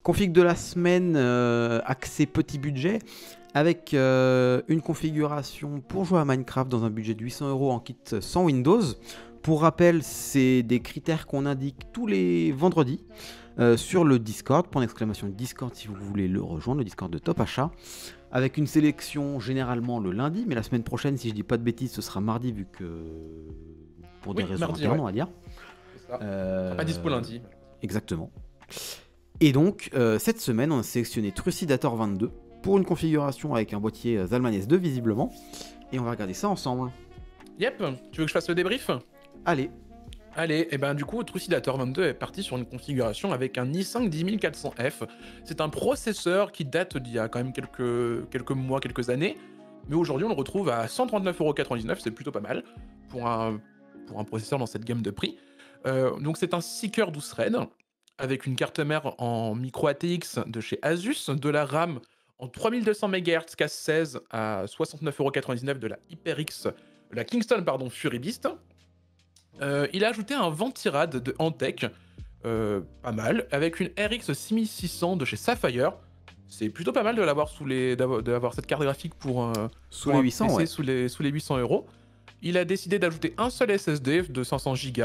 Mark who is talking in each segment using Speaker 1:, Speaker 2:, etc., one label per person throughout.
Speaker 1: Config de la semaine, accès petit budget, avec une configuration pour jouer à Minecraft dans un budget de 800 € en kit sans Windows. Pour rappel, c'est des critères qu'on indique tous les vendredis sur le Discord, point d'exclamation Discord si vous voulez le rejoindre, le Discord de Top Achat, avec une sélection généralement le lundi, mais la semaine prochaine, si je dis pas de bêtises, ce sera mardi vu que pour des raisons
Speaker 2: mardi,
Speaker 1: internes, on va dire.
Speaker 2: Ça sera pas dispo lundi.
Speaker 1: Exactement. Et donc, cette semaine, on a sélectionné Trucidator 22 pour une configuration avec un boîtier Zalman S2 visiblement. Et on va regarder ça ensemble.
Speaker 2: Yep, tu veux que je fasse le débrief?
Speaker 1: Allez.
Speaker 2: Allez, et ben du coup, Trucidator 22 est parti sur une configuration avec un i5 10400F. C'est un processeur qui date d'il y a quand même quelques mois, quelques années. Mais aujourd'hui, on le retrouve à 139,99 €, c'est plutôt pas mal pour un processeur dans cette gamme de prix. Donc c'est un 6 cœurs 12 threads avec une carte mère en micro ATX de chez Asus, de la RAM en 3200 MHz casse 16 à 69,99 € de la HyperX, la Kingston pardon, Fury Beast. Il a ajouté un Ventirad de Antec, pas mal, avec une RX 6600 de chez Sapphire. C'est plutôt pas mal de l'avoir d'avoir cette carte graphique pour
Speaker 1: Sous les 800,
Speaker 2: PC
Speaker 1: ouais.
Speaker 2: sous les 800 €. Il a décidé d'ajouter un seul SSD de 500 Go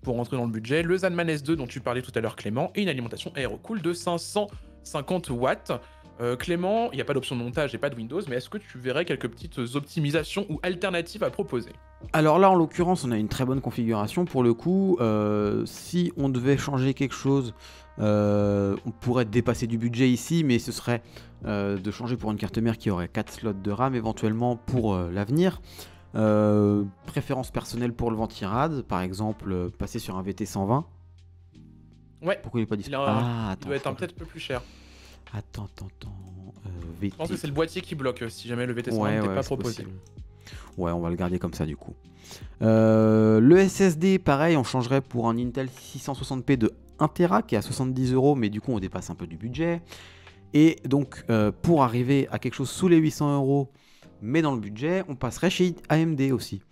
Speaker 2: pour rentrer dans le budget, le Zalman S2 dont tu parlais tout à l'heure Clément, et une alimentation AeroCool de 550 watts. Clément, il n'y a pas d'option de montage et pas de Windows, mais est-ce que tu verrais quelques petites optimisations ou alternatives à proposer?
Speaker 1: Alors là, en l'occurrence, on a une très bonne configuration. Pour le coup, si on devait changer quelque chose, on pourrait dépasser du budget ici, mais ce serait de changer pour une carte mère qui aurait 4 slots de RAM éventuellement pour l'avenir. Préférence personnelle pour le Ventirad, par exemple, passer sur un VT120.
Speaker 2: Ouais.
Speaker 1: Pourquoi il n'est pas disponible?
Speaker 2: Il doit être peut-être un peu plus cher.
Speaker 1: Attends.
Speaker 2: Je pense que c'est le boîtier qui bloque si jamais le VT120
Speaker 1: ouais,
Speaker 2: n'était pas
Speaker 1: c'est
Speaker 2: proposé.
Speaker 1: possible. Ouais, on va le garder comme ça du coup. Le SSD, pareil, on changerait pour un Intel 660p de 1 Tera qui est à 70 €, mais du coup on dépasse un peu du budget. Et donc pour arriver à quelque chose sous les 800 €, mais dans le budget, on passerait chez AMD aussi.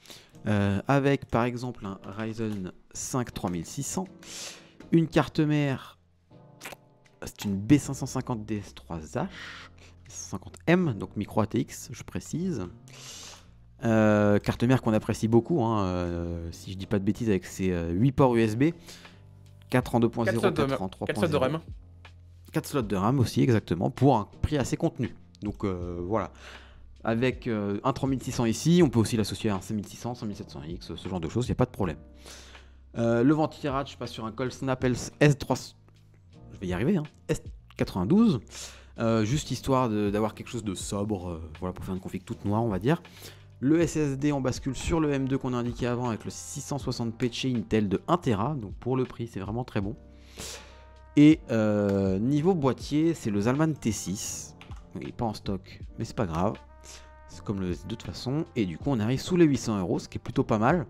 Speaker 1: Avec par exemple un Ryzen 5 3600, une carte mère, c'est une B550 DS3H, 550M, donc micro ATX, je précise. Carte mère qu'on apprécie beaucoup, si je dis pas de bêtises, avec ses 8 ports USB, 4 en 2.0, 4 en 3.0.
Speaker 2: 4 slots de RAM.
Speaker 1: 4 slots de RAM aussi, exactement, pour un prix assez contenu. Donc voilà. Avec un 3600 ici, on peut aussi l'associer à un 5600, 5700X, ce genre de choses, il n'y a pas de problème. Le Ventirad, je passe sur un Colsnap S3... Je vais y arriver, S92. Juste histoire d'avoir quelque chose de sobre, voilà, pour faire une config toute noire, on va dire. Le SSD, on bascule sur le M2 qu'on a indiqué avant avec le 660p de chez Intel de 1 Tera, donc pour le prix, c'est vraiment très bon. Et niveau boîtier, c'est le Zalman T6. Il n'est pas en stock, mais c'est pas grave. C'est comme le S2 de toute façon. Et du coup, on arrive sous les 800 €, ce qui est plutôt pas mal.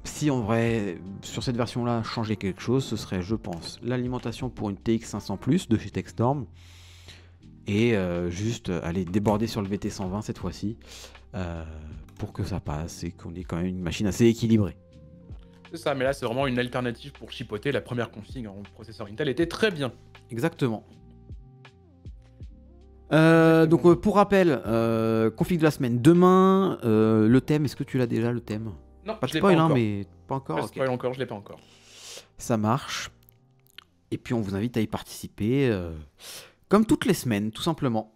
Speaker 1: Si en vrai, sur cette version-là, changer quelque chose, ce serait, je pense, l'alimentation pour une TX 500+ de chez Textorm. Et juste aller déborder sur le VT120 cette fois-ci, pour que ça passe et qu'on ait quand même une machine assez équilibrée.
Speaker 2: C'est ça, mais là c'est vraiment une alternative pour chipoter. La première config en processeur Intel était très bien.
Speaker 1: Exactement. Donc pour rappel, config de la semaine demain, le thème, est-ce que tu l'as déjà le thème?
Speaker 2: Non,
Speaker 1: pas de
Speaker 2: je l'ai
Speaker 1: spoil,
Speaker 2: pas encore.
Speaker 1: mais pas encore.
Speaker 2: Pas
Speaker 1: Okay.
Speaker 2: spoil encore, je l'ai pas encore.
Speaker 1: Ça marche. Et puis on vous invite à y participer, comme toutes les semaines, tout simplement.